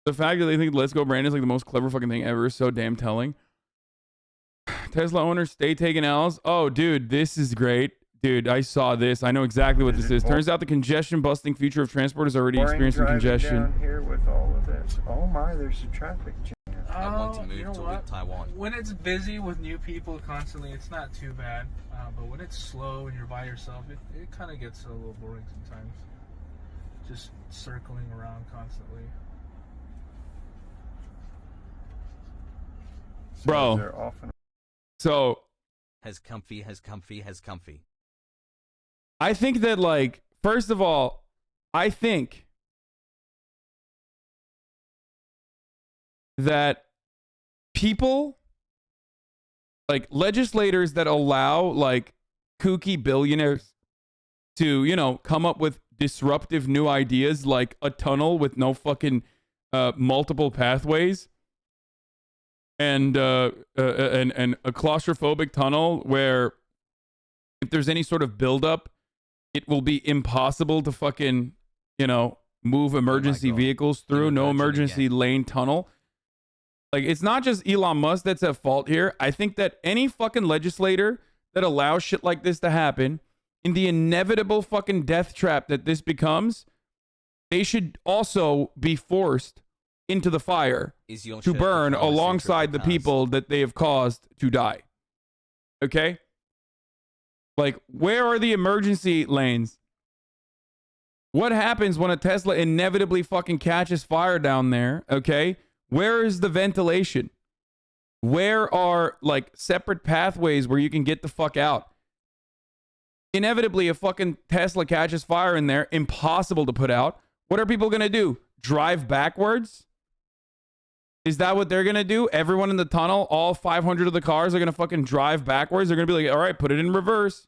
The fact that they think Let's Go brand is like the most clever fucking thing ever is so damn telling. Tesla owners stay taking L's. Oh, dude, this is great. Dude, I saw this. I know exactly what this is. Turns out the congestion busting future of transport is already experiencing congestion. Down here with all of this. Oh my, there's a traffic jam. I want to move to Taiwan. When it's busy with new people constantly, it's not too bad. But when it's slow and you're by yourself, it kind of gets a little boring sometimes. Just circling around constantly. Bro. So. Has comfy. I think that, like, first of all, I think that people, like legislators that allow like kooky billionaires to, you know, come up with disruptive new ideas like a tunnel with no fucking multiple pathways and a claustrophobic tunnel where if there's any sort of buildup, it will be impossible to fucking, you know, move emergency vehicles through. No emergency lane tunnel. Like, it's not just Elon Musk that's at fault here. I think that any fucking legislator that allows shit like this to happen, in the inevitable fucking death trap that this becomes, they should also be forced into the fire to burn alongside the people that they have caused to die. Okay? Like, where are the emergency lanes? What happens when a Tesla inevitably fucking catches fire down there? Okay? Where is the ventilation? Where are, like, separate pathways where you can get the fuck out? Inevitably, a fucking Tesla catches fire in there. Impossible to put out. What are people going to do? Drive backwards? Is that what they're going to do? Everyone in the tunnel, all 500 of the cars are going to fucking drive backwards? They're going to be like, all right, put it in reverse.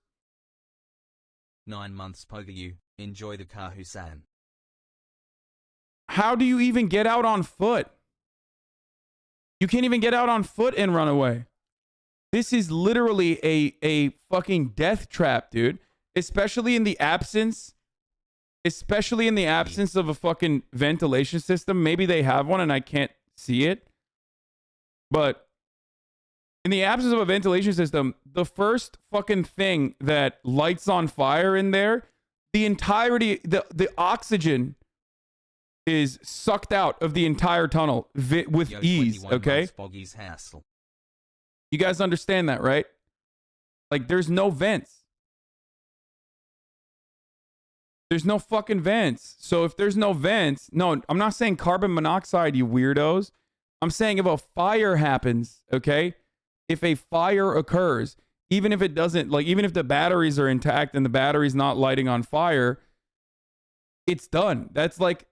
9 months poker you. Enjoy the car, Hasan. How do you even get out on foot? You can't even get out on foot and run away. This is literally a fucking death trap, dude. Especially in the absence of a fucking ventilation system. Maybe they have one and I can't see it. But in the absence of a ventilation system, the first fucking thing that lights on fire in there, the entirety, the oxygen is sucked out of the entire tunnel with ease, okay? You guys understand that, right? Like, there's no vents. There's no fucking vents. So if there's no vents, no, I'm not saying carbon monoxide, you weirdos. I'm saying if a fire happens, okay? If a fire occurs, even if it doesn't, like, even if the batteries are intact and the battery's not lighting on fire, it's done. That's like,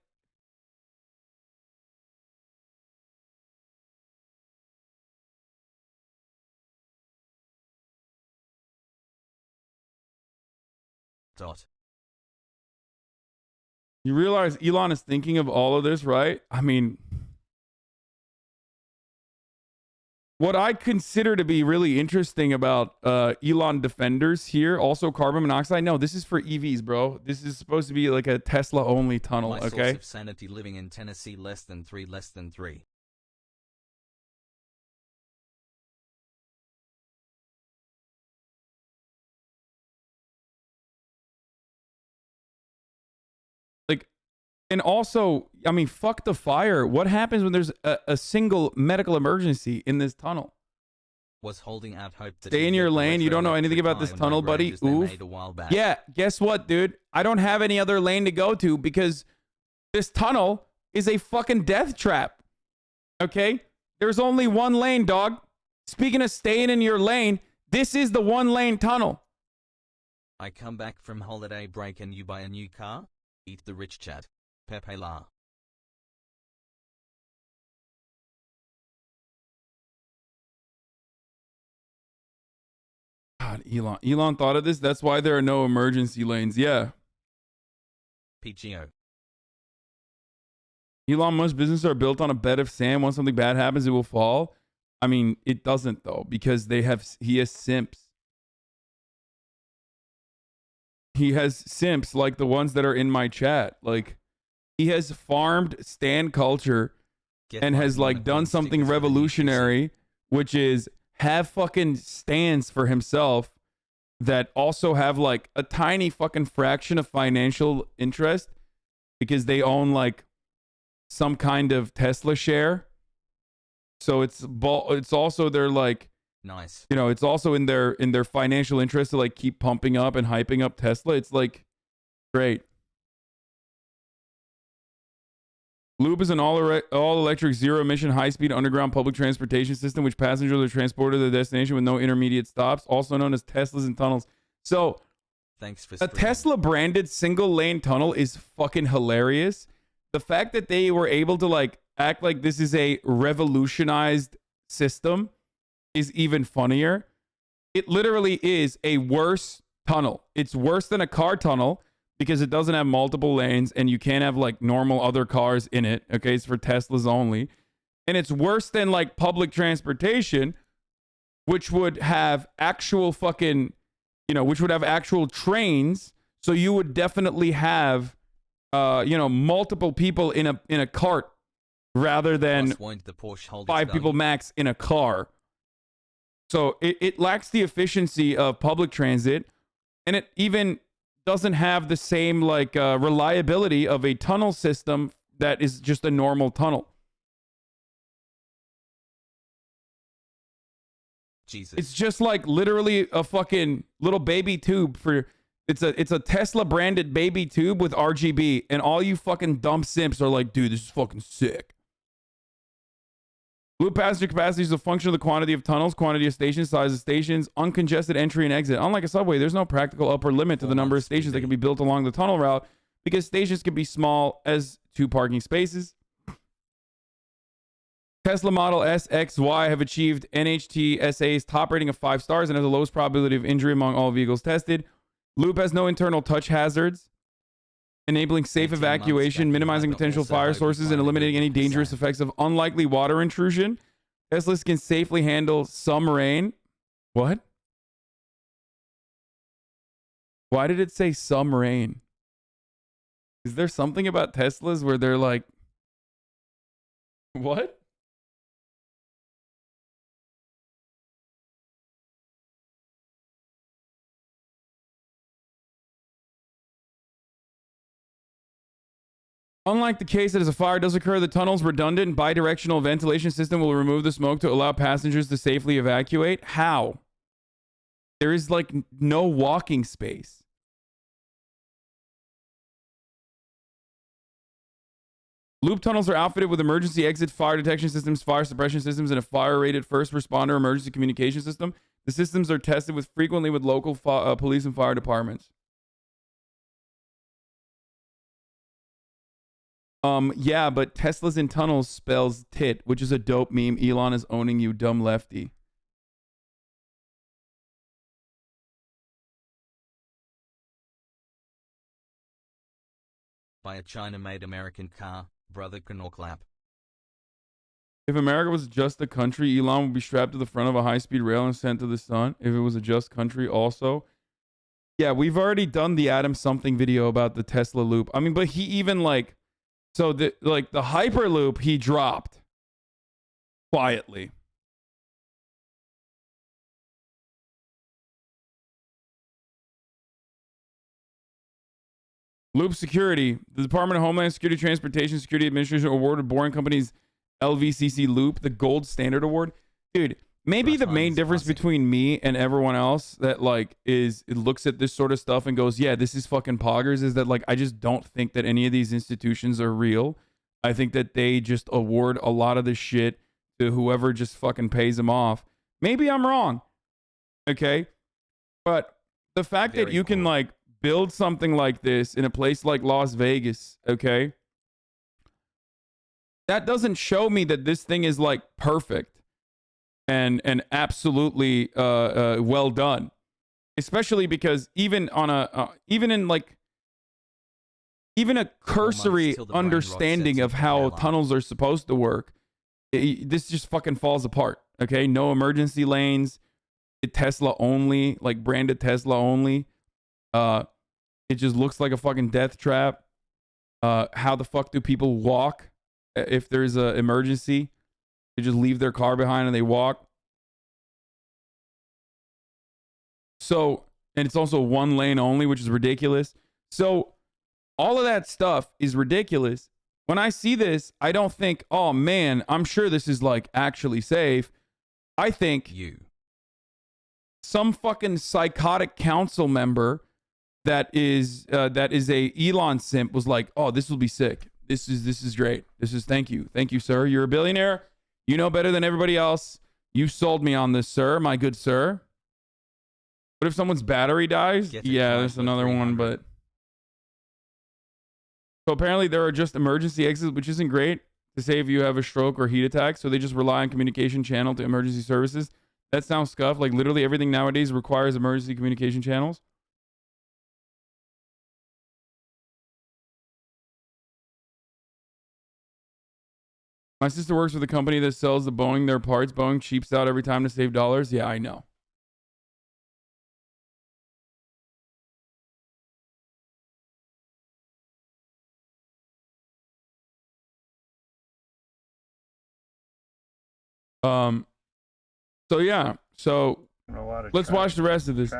you realize Elon is thinking of all of this, right? I mean, what I consider to be really interesting about Elon defenders here, also carbon monoxide. No, this is for EVs, bro. This is supposed to be like a Tesla only tunnel, okay? Source of sanity living in Tennessee, less than 3. Like, and also, I mean, fuck the fire. What happens when there's a single medical emergency in this tunnel? Was holding out hope that stay in your lane. You don't know anything about this tunnel, buddy. Oof. Yeah, guess what, dude? I don't have any other lane to go to because this tunnel is a fucking death trap. Okay? There's only one lane, dog. Speaking of staying in your lane, this is the one lane tunnel. I come back from holiday break and you buy a new car? Eat the rich chat. Pepe La. God, Elon thought of this. That's why there are no emergency lanes. Yeah. PGO. Elon Musk's businesses are built on a bed of sand. Once something bad happens, it will fall. I mean, it doesn't though, because he has simps. He has simps like the ones that are in my chat. Like, he has farmed stan culture Get and my has like done unicorn something stickers for the new PC. revolutionary, which is have fucking stands for himself that also have like a tiny fucking fraction of financial interest because they own like some kind of Tesla share. So it's also their like, Nice. you know, it's also in their financial interest to like keep pumping up and hyping up Tesla. It's like great. Loop is an all-electric, zero-emission, high-speed underground public transportation system which passengers are transported to their destination with no intermediate stops, also known as Teslas and tunnels. So, Thanks for a streaming. Tesla-branded single-lane tunnel is fucking hilarious. The fact that they were able to like act like this is a revolutionized system is even funnier. It literally is a worse tunnel. It's worse than a car tunnel because it doesn't have multiple lanes and you can't have like normal other cars in it. Okay, it's for Teslas only. And it's worse than like public transportation, which would have actual fucking, you know, which would have actual trains. So you would definitely have, you know, multiple people in a cart rather than The Porsche hold its 5 value? people max in a car. So it lacks the efficiency of public transit, and it even doesn't have the same like reliability of a tunnel system that is just a normal tunnel. Jesus. It's just like literally a fucking little baby tube for it's a Tesla branded baby tube with RGB, and all you fucking dumb simps are like, dude, this is fucking sick. Loop passenger capacity is a function of the quantity of tunnels, quantity of stations, size of stations, uncongested entry and exit. Unlike a subway, there's no practical upper limit to the number of stations that can be built along the tunnel route because stations can be small as 2 parking spaces. Tesla Model S, X, Y have achieved NHTSA's top rating of 5 stars and have the lowest probability of injury among all vehicles tested. Loop has no internal touch hazards, enabling safe 18 months evacuation, back, minimizing you potential also fire hope you sources, and find a eliminating any good dangerous percent. effects of unlikely water intrusion. Teslas can safely handle some rain. What? Why did it say some rain? Is there something about Teslas where they're like, what? Unlike the case that as a fire does occur, the tunnel's redundant bidirectional ventilation system will remove the smoke to allow passengers to safely evacuate. How? There is like no walking space. Loop tunnels are outfitted with emergency exit fire detection systems, fire suppression systems, and a fire-rated first responder emergency communication system. The systems are tested frequently with local police and fire departments. Yeah, but Teslas in tunnels spells tit, which is a dope meme. Elon is owning you, dumb lefty. Buy a China-made American car, brother can or clap. If America was just a country, Elon would be strapped to the front of a high-speed rail and sent to the sun. If it was a just country also. Yeah, we've already done the Adam something video about the Tesla loop. I mean, but he even like, so the Hyperloop he dropped quietly. Loop security. The Department of Homeland Security Transportation Security Administration awarded Boring Company's LVCC Loop the Gold Standard Award. Dude, maybe the main difference between me and everyone else that like is it looks at this sort of stuff and goes, yeah, this is fucking poggers, is that like I just don't think that any of these institutions are real. I think that they just award a lot of this shit to whoever just fucking pays them off. Maybe I'm wrong. Okay? But the fact that you can like build something like this in a place like Las Vegas, okay? That doesn't show me that this thing is like perfect and absolutely well done. Especially because even on a even in like even a cursory understanding of how tunnels are supposed to work, this just fucking falls apart. Okay, no emergency lanes, Tesla only, like branded Tesla only. It just looks like a fucking death trap. How the fuck do people walk? if there's an emergency. They just leave their car behind and they walk. So, and it's also one lane only, which is ridiculous. So all of that stuff is ridiculous. When I see this, I don't think, oh man, I'm sure this is like actually safe. I think some fucking psychotic council member that is a Elon simp was like, oh, this will be sick. This is great. Thank you, sir. You're a billionaire. You know better than everybody else. You sold me on this, sir, my good sir. What if someone's battery dies? Yeah, there's another one, but. So apparently there are just emergency exits, which isn't great to say if you have a stroke or heat attack. So they just rely on communication channel to emergency services. That sounds scuffed. Like literally everything nowadays requires emergency communication channels. My sister works with a company that sells the Boeing their parts. Boeing cheaps out every time to save dollars. Yeah, I know. So yeah, so let's watch the rest of this.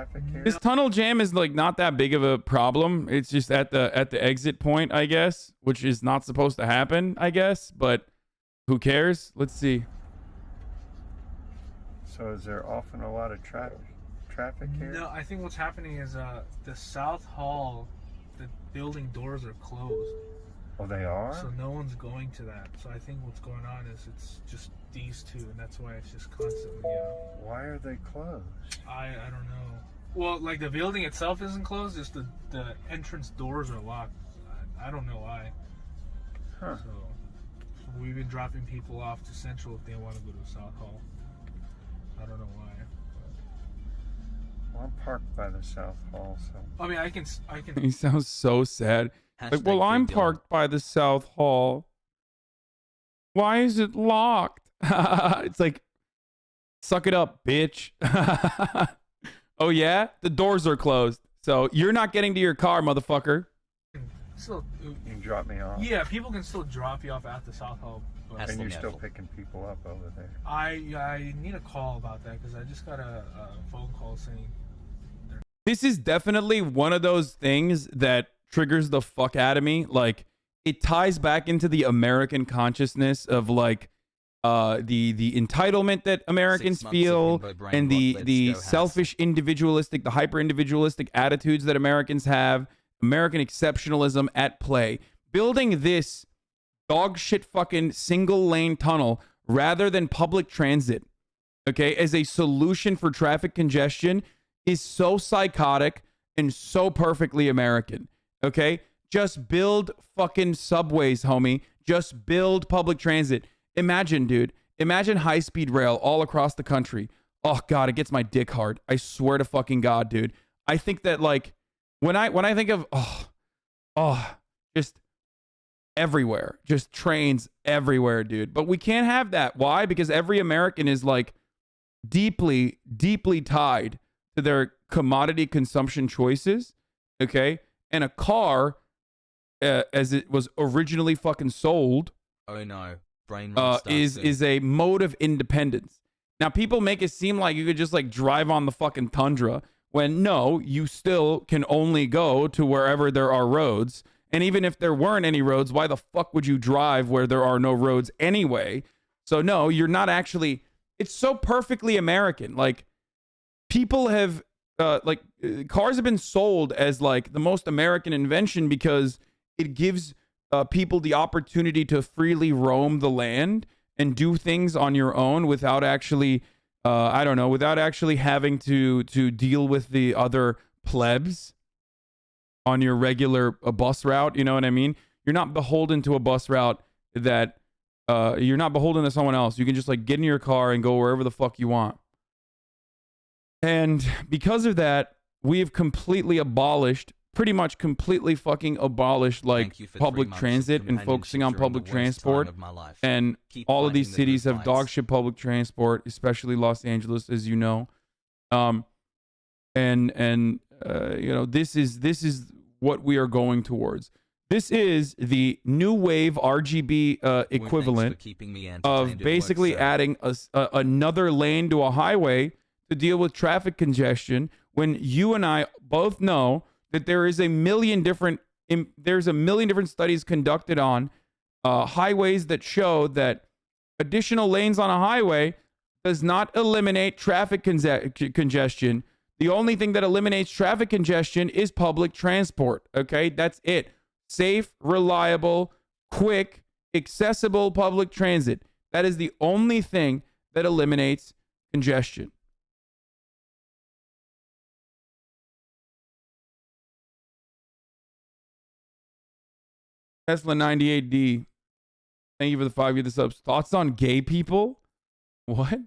This tunnel jam is like not that big of a problem. It's just at the exit point, I guess, which is not supposed to happen, I guess, but who cares? Let's see. So is there often a lot of traffic here? No, I think what's happening is the South Hall, the building doors are closed. Oh, they are? So no one's going to that. So I think what's going on is it's just these two, and that's why it's just constantly. Why are they closed? I don't know. Well, like the building itself isn't closed, just the entrance doors are locked. I don't know why. Huh. So we've been dropping people off to Central if they want to go to South Hall. I don't know why. Well, I'm parked by the South Hall, so. I mean, I can. He sounds so sad. Like, well, I'm parked by the South Hall. Why is it locked? It's like, suck it up, bitch. Oh yeah, the doors are closed, so you're not getting to your car, motherfucker. Still, you can drop me off. Yeah, people can still drop you off at the South Hall. But and you're still picking people up over there. I need a call about that because I just got a phone call saying. This is definitely one of those things that triggers the fuck out of me. Like, it ties back into the American consciousness of like the entitlement that Americans feel and the selfish individualistic, the hyper individualistic attitudes that Americans have. American exceptionalism at play. Building this dog shit fucking single lane tunnel rather than public transit, okay, as a solution for traffic congestion is so psychotic and so perfectly American, okay? Just build fucking subways, homie. Just build public transit. Imagine, dude. Imagine high-speed rail all across the country. Oh, God, it gets my dick hard. I swear to fucking God, dude. I think that, like, when I think of, just everywhere. Just trains everywhere, dude. But we can't have that. Why? Because every American is, like, deeply, deeply tied to their commodity consumption choices, okay? And a car, as it was originally fucking sold, oh no, brain is a mode of independence. Now, people make it seem like you could just like drive on the fucking tundra when no, you still can only go to wherever there are roads. And even if there weren't any roads, why the fuck would you drive where there are no roads anyway? So no, you're not actually. It's so perfectly American. Like, people have cars have been sold as like the most American invention because it gives people the opportunity to freely roam the land and do things on your own without actually, without actually having to deal with the other plebs on your regular bus route. You know what I mean? You're not beholden to a bus route that you're not beholden to someone else. You can just like get in your car and go wherever the fuck you want. And because of that, we have pretty much completely fucking abolished like public transit and focusing on public transport. And all of these cities have dog shit public transport, especially Los Angeles, as you know. This is what we are going towards. This is the new wave RGB equivalent of basically adding another lane to a highway to deal with traffic congestion, when you and I both know that there's a million different studies conducted on highways that show that additional lanes on a highway does not eliminate traffic congestion. The only thing that eliminates traffic congestion is public transport. Okay, that's it. Safe, reliable, quick, accessible public transit. That is the only thing that eliminates congestion. Tesla 98D. Thank you for the 5 year subs. Thoughts on gay people? What?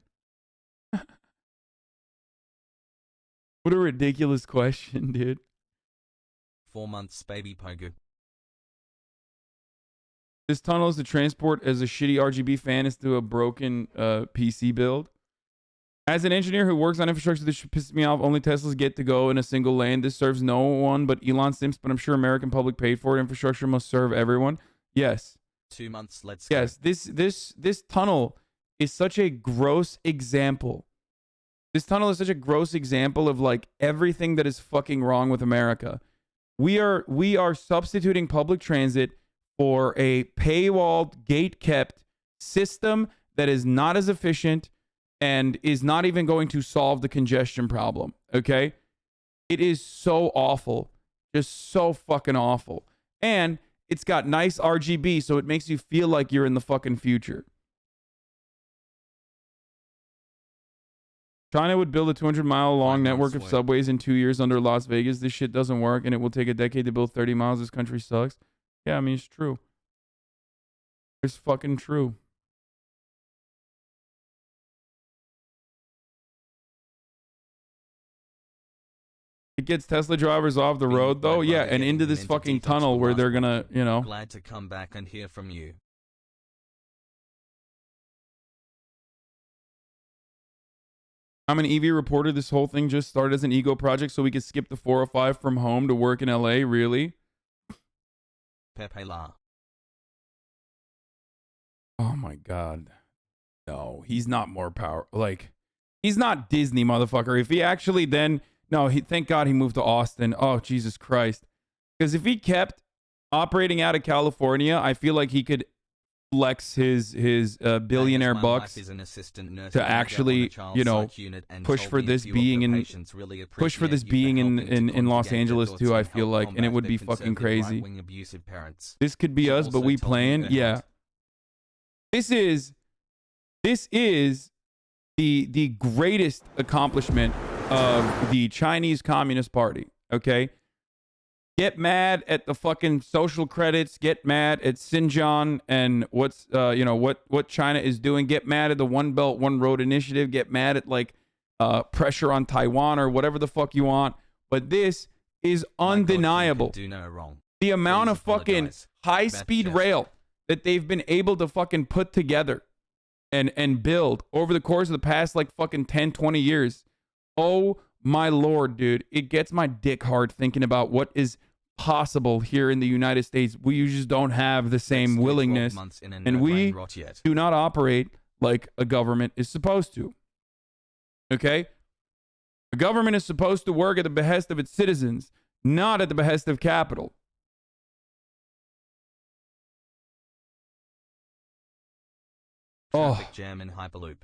What a ridiculous question, dude. 4 months, baby Pogo. This tunnel is to transport as a shitty RGB fan is to a broken PC build. As an engineer who works on infrastructure, this should piss me off. Only Teslas get to go in a single lane. This serves no one but Elon Simps, but I'm sure American public paid for it. Infrastructure must serve everyone. Yes. 2 months, let's go. Yes, this tunnel is such a gross example. This tunnel is such a gross example of like everything that is fucking wrong with America. We are substituting public transit for a paywalled, gate-kept system that is not as efficient and is not even going to solve the congestion problem, okay? It is so awful. Just so fucking awful. And it's got nice RGB, so it makes you feel like you're in the fucking future. China would build a 200-mile-long network of subways in 2 years under Las Vegas. This shit doesn't work, and it will take a decade to build 30 miles. This country sucks. Yeah, I mean, it's true. It's fucking true. It gets Tesla drivers off the road, though. Yeah, and into this fucking tunnel where they're gonna, you know. Glad to come back and hear from you. I'm an EV reporter. This whole thing just started as an ego project so we could skip the 405 from home to work in LA. Really? Pepe La. Oh my God. No, he's not more power. Like, he's not Disney, motherfucker. If he actually then, no, thank God he moved to Austin. Oh, Jesus Christ. Because if he kept operating out of California, I feel like he could flex his billionaire bucks to actually, you know, push for this being in Los Angeles too. I feel like, and it would be fucking crazy. This could be us, but we playing, yeah. This is the greatest accomplishment of the Chinese Communist Party. Okay. Get mad at the fucking social credits. Get mad at Xinjiang and what's what China is doing. Get mad at the One Belt One Road initiative. Get mad at like pressure on Taiwan or whatever the fuck you want. But this is undeniable. Do no wrong. The amount of fucking high-speed rail that they've been able to fucking put together and build over the course of the past like fucking 10, 20 years. Oh my Lord, dude. It gets my dick hard thinking about what is possible here in the United States. We just don't have the same willingness, and we do not operate like a government is supposed to. Okay? A government is supposed to work at the behest of its citizens, not at the behest of capital. Traffic jam in Hyperloop.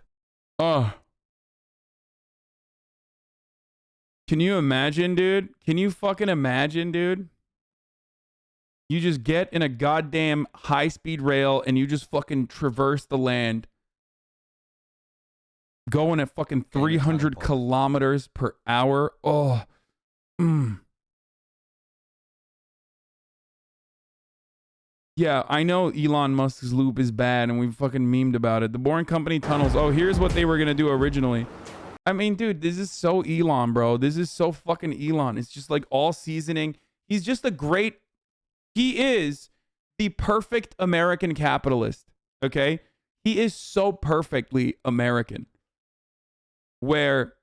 Oh. Can you imagine, dude? Can you fucking imagine, dude? You just get in a goddamn high-speed rail and you just fucking traverse the land going at fucking 300 kilometers per hour. Oh. Yeah, I know Elon Musk's loop is bad and we've fucking memed about it. The Boring Company tunnels. Oh, here's what they were going to do originally. I mean, dude, this is so Elon, bro. This is so fucking Elon. It's just like all seasoning. He's just he is the perfect American capitalist, okay? He is so perfectly American, where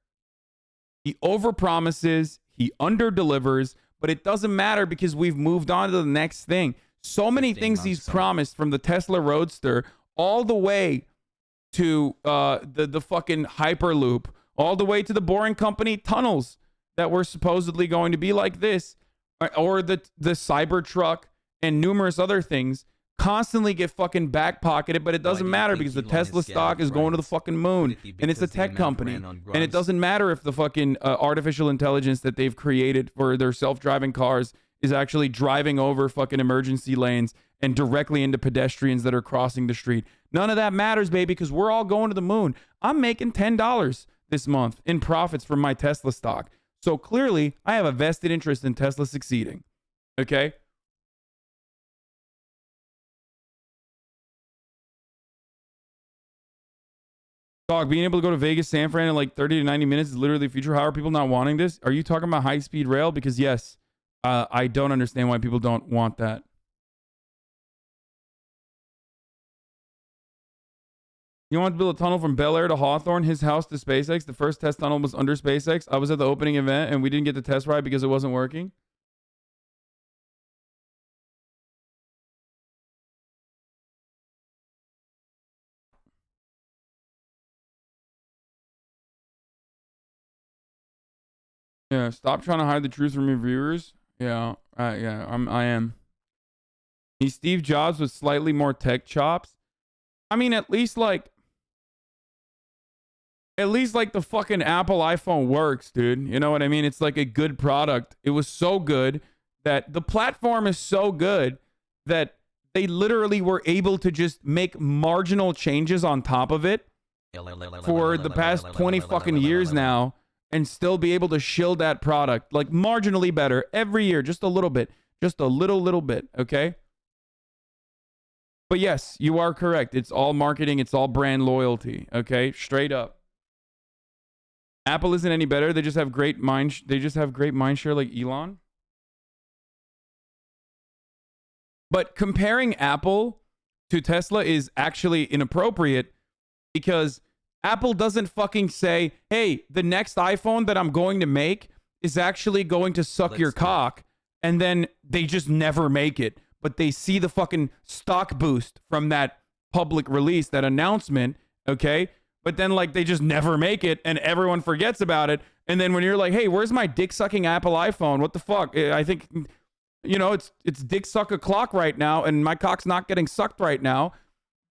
he overpromises, he underdelivers, but it doesn't matter because we've moved on to the next thing. So many 15 things months he's some. promised, from the Tesla Roadster all the way to the fucking Hyperloop, all the way to the Boring Company tunnels that were supposedly going to be like this, or the Cybertruck and numerous other things constantly get fucking back pocketed, but it doesn't matter because the Tesla stock is going to the fucking moon, and it's a tech company, and it doesn't matter if the fucking artificial intelligence that they've created for their self-driving cars is actually driving over fucking emergency lanes and directly into pedestrians that are crossing the street. None of that matters, baby, because we're all going to the moon. I'm making $10 this month in profits from my Tesla stock. So clearly, I have a vested interest in Tesla succeeding. Okay? Dog, being able to go to Vegas, San Fran in like 30 to 90 minutes is literally the future. How are people not wanting this? Are you talking about high-speed rail? Because yes, I don't understand why people don't want that. You want to build a tunnel from Bel Air to Hawthorne, his house to SpaceX? The first test tunnel was under SpaceX. I was at the opening event and we didn't get the test ride because it wasn't working. Yeah, stop trying to hide the truth from your viewers. Yeah, I am. He's Steve Jobs with slightly more tech chops. I mean, at least like the fucking Apple iPhone works, dude. You know what I mean? It's like a good product. It was so good that the platform is so good that they literally were able to just make marginal changes on top of it for the past 20 fucking years now and still be able to shield that product like marginally better every year, just a little bit, just a little bit, okay? But yes, you are correct. It's all marketing, it's all brand loyalty, okay? Straight up. Apple isn't any better. They just have great mind share like Elon. But comparing Apple to Tesla is actually inappropriate because Apple doesn't fucking say, hey, the next iPhone that I'm going to make is actually going to suck your cock, and then they just never make it. But they see the fucking stock boost from that public release, that announcement, okay? But then, like, they just never make it, and everyone forgets about it. And then when you're like, hey, where's my dick-sucking Apple iPhone? What the fuck? I think, you know, it's dick suck o'clock right now, and my cock's not getting sucked right now.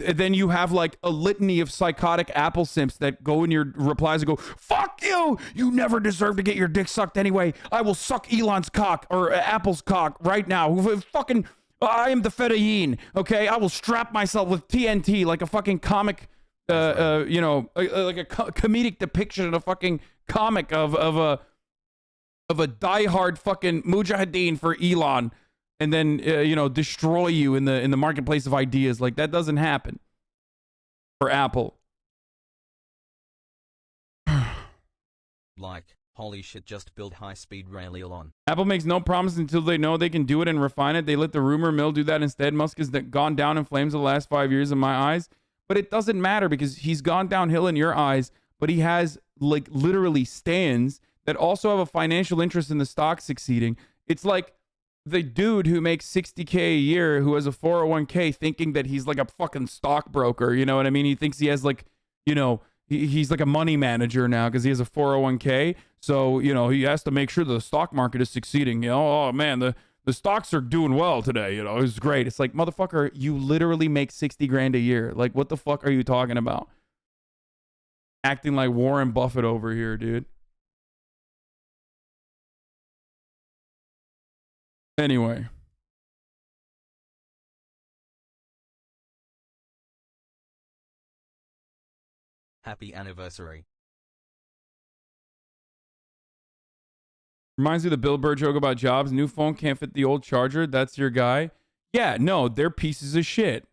Then you have like a litany of psychotic Apple simps that go in your replies and go, fuck you! You never deserve to get your dick sucked anyway. I will suck Elon's cock or Apple's cock right now. Fucking, I am the Fedayeen, okay? I will strap myself with TNT like a fucking comic, you know, like a comedic depiction of a fucking comic of a diehard fucking mujahideen for Elon. And then, you know, destroy you in the marketplace of ideas. Like, that doesn't happen for Apple. Like, holy shit, just build high-speed rail, Elon. Apple makes no promise until they know they can do it and refine it. They let the rumor mill do that instead. Musk has gone down in flames the last 5 years in my eyes. But it doesn't matter because he's gone downhill in your eyes. But he has, like, literally stands that also have a financial interest in the stock succeeding. It's like the dude who makes $60K a year, who has a 401k, thinking that he's like a fucking stockbroker. You know what I mean? He thinks he has like, you know, he's like a money manager now because he has a 401k. So, you know, he has to make sure the stock market is succeeding. You know, oh man, the stocks are doing well today. You know, it's great. It's like, motherfucker, you literally make 60 grand a year. Like, what the fuck are you talking about? Acting like Warren Buffett over here, dude. Anyway. Happy anniversary. Reminds me of the Bill Burr joke about Jobs. New phone can't fit the old charger. That's your guy. Yeah, no, they're pieces of shit.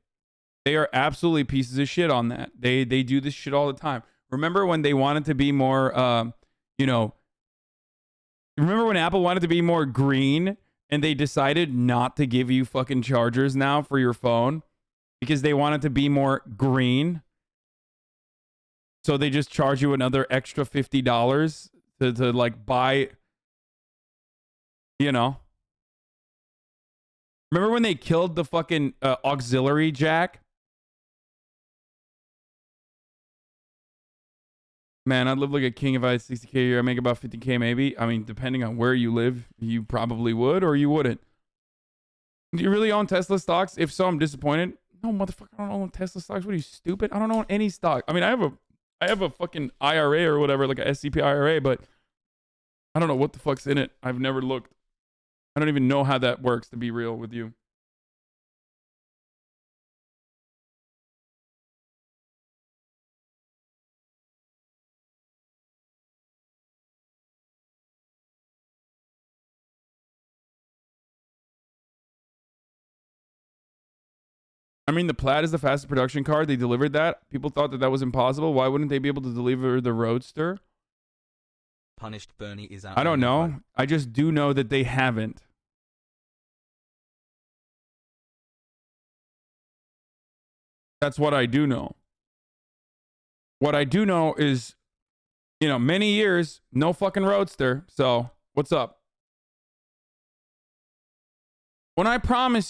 They are absolutely pieces of shit on that. They do this shit all the time. Remember when they wanted to be more, you know, remember when Apple wanted to be more green and they decided not to give you fucking chargers now for your phone because they wanted to be more green? So they just charge you another extra $50 to like buy, you know. Remember when they killed the fucking auxiliary jack? Man, I'd live like a king if I had 60K a year. I make about 50K maybe. I mean, depending on where you live, you probably would or you wouldn't. Do you really own Tesla stocks? If so, I'm disappointed. No, motherfucker, I don't own Tesla stocks. What are you, stupid? I don't own any stock. I mean, I have a fucking IRA or whatever, like a SCP IRA, but I don't know what the fuck's in it. I've never looked. I don't even know how that works, to be real with you. I mean, the Plaid is the fastest production car. They delivered that. People thought that that was impossible. Why wouldn't they be able to deliver the Roadster? Punished Bernie is out. I don't know. I just do know that they haven't. That's what I do know. What I do know is, you know, many years, no fucking Roadster. So, what's up? When I promise you,